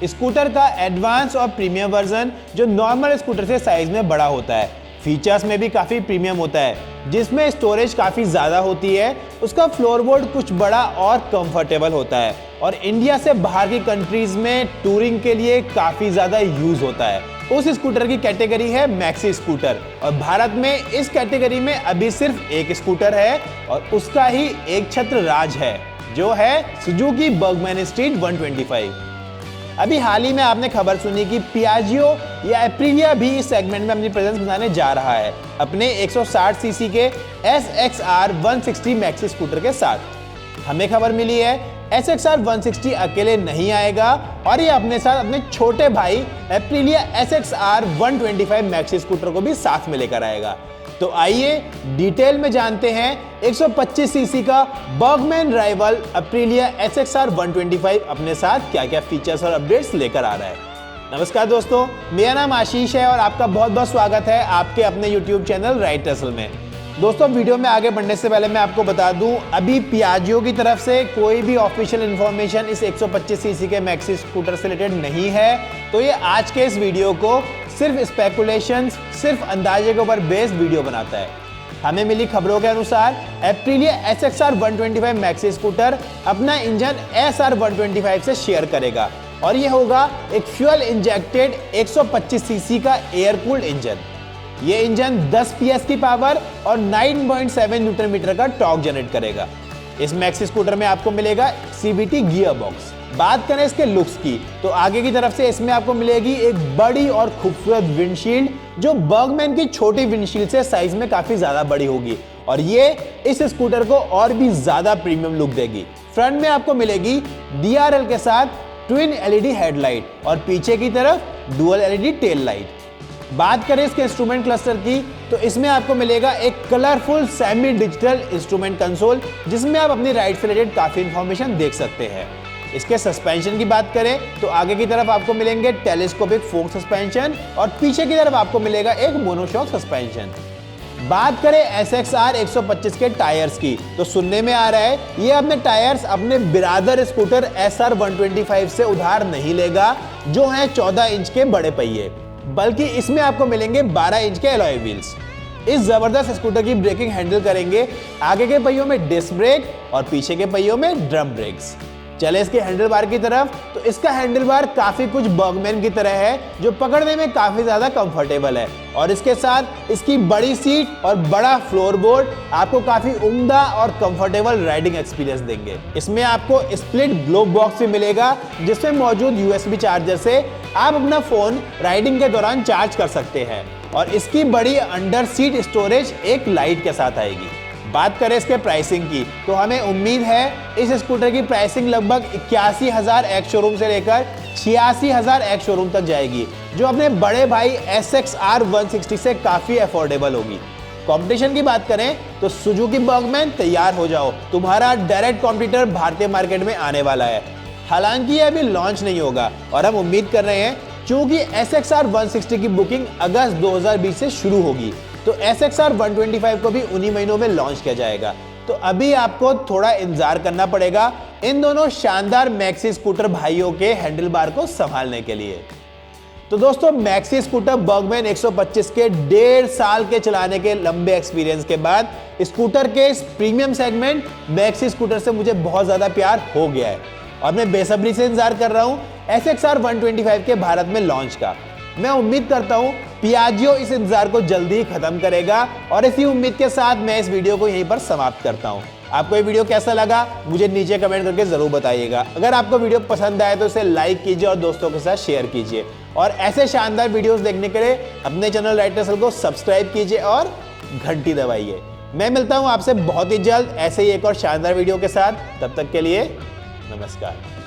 Scooter का advance और premium version जो नॉर्मल स्कूटर से साइज में बड़ा होता है। फीचर्स में भी काफ़ी प्रीमियम होता है, जिसमें स्टोरेज काफ़ी ज़्यादा होती है। उसका फ्लोरबोर्ड कुछ बड़ा और कंफर्टेबल होता है और इंडिया से बाहर की कंट्रीज में टूरिंग के लिए काफ़ी ज़्यादा यूज़ होता है। उस स्कूटर की कैटेगरी है मैक्सी स्कूटर और भारत में इस कैटेगरी में अभी सिर्फ एक स्कूटर है और उसका ही एक छत्र राज है, जो है सुजुकी बर्गमैन स्ट्रीट 125। अभी हाल ही में आपने खबर सुनी कि पियाजियो या एप्रिलिया भी इस सेगमेंट में अपनी प्रेजेंस बनाने जा रहा है अपने 160 सीसी के SXR 160 मैक्सी स्कूटर के साथ। हमें खबर मिली है SXR 160 अकेले नहीं आएगा और ये अपने साथ अपने छोटे भाई एप्रिलिया SXR 125 मैक्सी स्कूटर को भी साथ में लेकर आएगा। तो आइए डिटेल में जानते हैं 125 सीसी का बर्गमैन राइवल एप्रिलिया SXR 125 अपने साथ क्या क्या फीचर्स और अपडेट्स लेकर आ रहा है। नमस्कार दोस्तों, मेरा नाम आशीष है और आपका बहुत बहुत स्वागत है आपके अपने YouTube चैनल राइट टसल में। दोस्तों, वीडियो में आगे बढ़ने से पहले मैं आपको बता दूं, अभी पियाजियो की तरफ से कोई भी ऑफिशियल इन्फॉर्मेशन इस 125 सीसी के मैक्सी स्कूटर से रिलेटेड नहीं है। तो ये आज के इस वीडियो को सिर्फ स्पेकुलेशंस, सिर्फ अंदाजे के ऊपर बेस्ड वीडियो बनाता है। हमें मिली खबरों के अनुसार एप्रिलिया SXR 125 मैक्सी स्कूटर अपना इंजन SR 125 से शेयर करेगा और ये होगा एक फ्यूल इंजेक्टेड 125 सीसी का एयर कूल्ड इंजन। ये इंजन 10 PS की पावर और 9.7 न्यूटन मीटर का टॉर्क जनरेट करेगा। इस मैक्सी स्कूटर में आपको मिलेगा CVT गियर बॉक्स। बात करें इसके लुक्स की तो आगे की तरफ से इसमें आपको मिलेगी एक बड़ी और खूबसूरत विंडशील्ड जो बर्गमैन की छोटी विंडशील्ड से साइज में काफी ज्यादा बड़ी होगी और ये इस स्कूटर को और भी ज्यादा प्रीमियम लुक देगी। फ्रंट में आपको मिलेगी DRL के साथ ट्विन LED हेडलाइट और पीछे की तरफ डुअल LED टेल लाइट। बात करें इसके इंस्ट्रूमेंट क्लस्टर की तो इसमें आपको मिलेगा एक colourful semi digital instrument console जिसमें आप अपनी राइड से रिलेटेड काफी इंफॉर्मेशन देख सकते हैं। इसके सस्पेंशन की बात करें तो आगे की तरफ आपको मिलेंगे टेलीस्कोपिक फोक सस्पेंशन और पीछे की तरफ आपको मिलेगा एक मोनोशॉक सस्पेंशन। बात करें SXR 125 के टायर्स की तो सुनने में आ रहा है ये अपने टायर्स अपने बिरादर स्कूटर SR 125 से उधार नहीं लेगा जो है 14 इंच के बड़े पहिए, बल्कि इसमें आपको मिलेंगे 12 इंच के एलॉय व्हील्स। इस जबरदस्त स्कूटर की ब्रेकिंग हैंडल करेंगे आगे के पहियों में डिस्क ब्रेक और पीछे के पहियों में ड्रम ब्रेक्स। चले इसके हैंडल बार की तरफ तो इसका हैंडल बार काफी कुछ बर्गमैन की तरह है जो पकड़ने में काफी ज्यादा कंफर्टेबल है और इसके साथ इसकी बड़ी सीट और बड़ा फ्लोरबोर्ड आपको काफी उम्दा और कंफर्टेबल राइडिंग एक्सपीरियंस देंगे। इसमें आपको स्प्लिट ग्लोब बॉक्स भी मिलेगा जिसमें मौजूद USB चार्जर से आप अपना फोन राइडिंग के दौरान चार्ज कर सकते हैं और इसकी बड़ी अंडर सीट स्टोरेज एक लाइट के साथ आएगी। बात करें इसके प्राइसिंग की तो हमें उम्मीद है इस स्कूटर की प्राइसिंग लगभग 81,000 एक्स शोरूम से लेकर 86,000 एक्स शोरूम तक जाएगी जो अपने बड़े भाई SXR 160 से काफी अफोर्डेबल होगी। कंपटीशन की बात करें तो सुजुकी बर्गमैन तैयार हो जाओ, तुम्हारा डायरेक्ट कॉम्पिटिटर भारतीय मार्केट में आने वाला है। हालांकि ये अभी लॉन्च नहीं होगा और हम उम्मीद कर रहे हैं क्योंकि SXR 160 की बुकिंग अगस्त 2020 से शुरू होगी तो SXR 125 को भी उन्हीं महीनों में लॉन्च किया जाएगा। तो अभी आपको थोड़ा इंतजार करना पड़ेगा इन दोनों शानदार मैक्सी स्कूटर भाइयों के हैंडल बार को संभालने के लिए। तो दोस्तों, मैक्सी स्कूटर बर्गमैन 125 के 1.5 साल के चलाने के लंबे एक्सपीरियंस के बाद स्कूटर के इस प्रीमियम सेगमेंट मैक्सी स्कूटर से मुझे बहुत ज्यादा प्यार हो गया है और मैं बेसब्री से इंतजार कर रहा हूं SXR 125 के भारत में लॉन्च का। मैं उम्मीद करता हूं पियाजियो इस इंतजार को जल्दी ही खत्म करेगा और इसी उम्मीद के साथ मैं इस वीडियो को यहीं पर समाप्त करता हूं। आपको ये वीडियो कैसा लगा मुझे नीचे कमेंट करके जरूर बताइएगा। अगर आपको वीडियो पसंद आए तो इसे लाइक कीजिए और दोस्तों के साथ शेयर कीजिए और ऐसे शानदार वीडियोस देखने के लिए अपने चैनल राइट टसल को सब्सक्राइब कीजिए और घंटी दबाइए। मैं मिलता हूं आपसे बहुत ही जल्द ऐसे ही एक और शानदार वीडियो के साथ। तब तक के लिए नमस्कार।